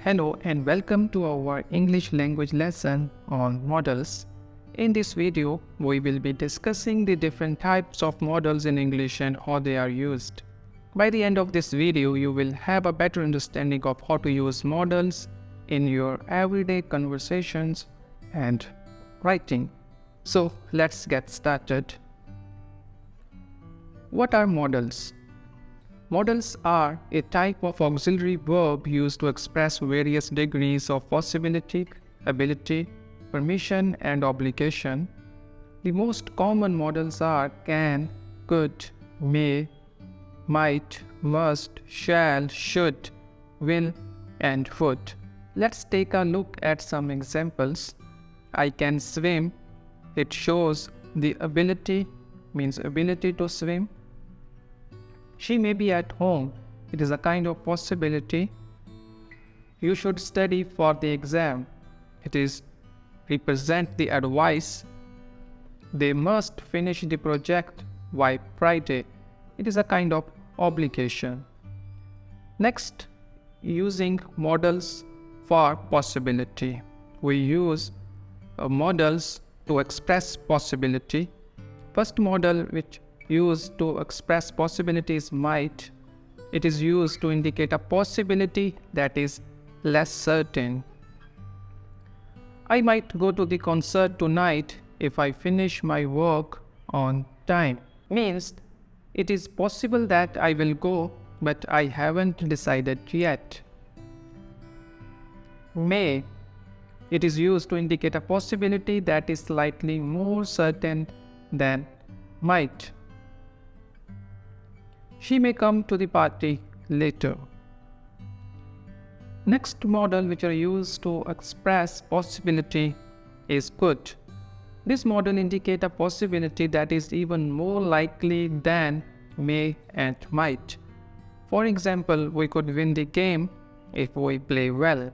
Hello and welcome to our English language lesson on modals. In this video, we will be discussing the different types of modals in English and how they are used. By the end of this video, you will have a better understanding of how to use modals in your everyday conversations and writing. So let's get started. What are modals? Modals are a type of auxiliary verb used to express various degrees of possibility, ability, permission, and obligation. The most common modals are can, could, may, might, must, shall, should, will, and would. Let's take a look at some examples. I can swim. It shows the ability, means ability to swim. She may be at home. It is a kind of possibility. You should study for the exam. It is represent the advice. They must finish the project by Friday. It is a kind of obligation. Next, using modals for possibility. We use modals to express possibility. First modal which used to express possibility is might. It is used to indicate a possibility that is less certain. I might go to the concert tonight if I finish my work on time. Means it is possible that I will go, but I haven't decided yet. May. It is used to indicate a possibility that is slightly more certain than might. She may come to the party later. Next modal which are used to express possibility is could. This modal indicates a possibility that is even more likely than may and might. For example, we could win the game if we play well.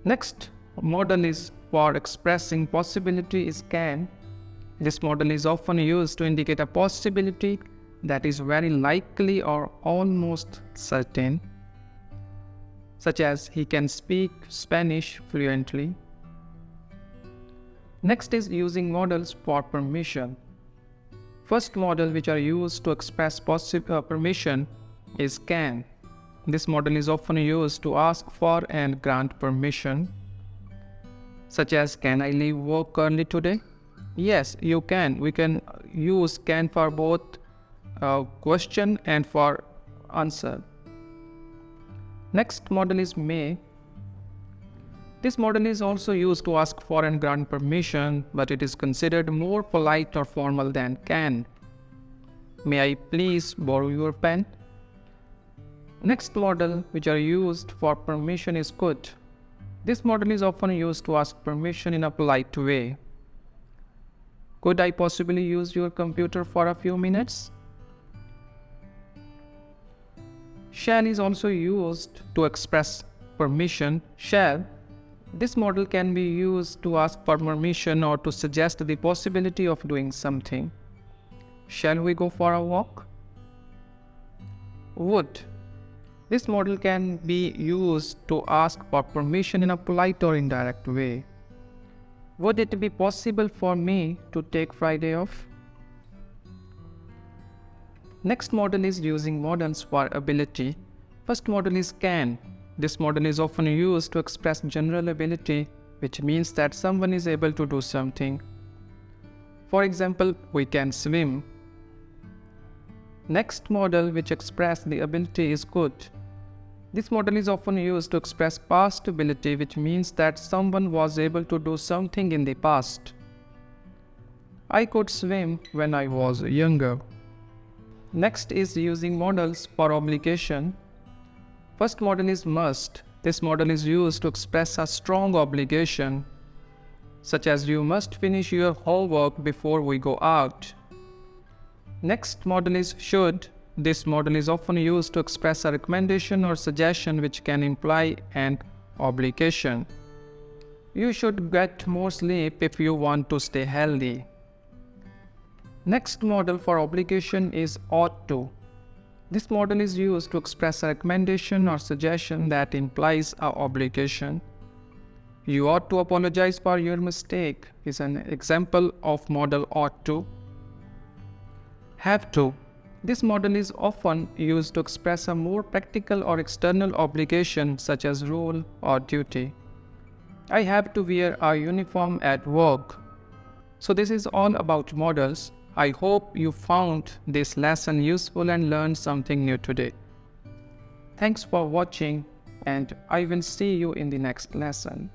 Next modal is for expressing possibility is can. This modal is often used to indicate a possibility that is very likely or almost certain, such as he can speak Spanish fluently. Next is using modals for permission. First modal which are used to express permission is can. This modal is often used to ask for and grant permission, such as can I leave work early today? Yes, you can. We can use can for both question and for answer. Next modal is may. This modal is also used to ask for and grant permission, but it is considered more polite or formal than can. May I please borrow your pen? Next modal which are used for permission is could. This modal is often used to ask permission in a polite way. Could I possibly use your computer for a few minutes? Shall is also used to express permission. Shall. This modal can be used to ask for permission or to suggest the possibility of doing something. Shall we go for a walk? Would. This modal can be used to ask for permission in a polite or indirect way. Would it be possible for me to take Friday off? Next modal is using modals for ability. First modal is can. This modal is often used to express general ability, which means that someone is able to do something. For example, we can swim. Next modal which expresses the ability is could. This modal is often used to express past ability, which means that someone was able to do something in the past. I could swim when I was younger. Next is using modals for obligation. First modal is must. This modal is used to express a strong obligation, such as you must finish your homework before we go out. Next modal is should. This modal is often used to express a recommendation or suggestion which can imply an obligation. You should get more sleep if you want to stay healthy. Next modal for obligation is ought to. This modal is used to express a recommendation or suggestion that implies an obligation. You ought to apologize for your mistake is an example of modal ought to. Have to. This modal is often used to express a more practical or external obligation such as role or duty. I have to wear a uniform at work. So this is all about modals. I hope you found this lesson useful and learned something new today. Thanks for watching, and I will see you in the next lesson.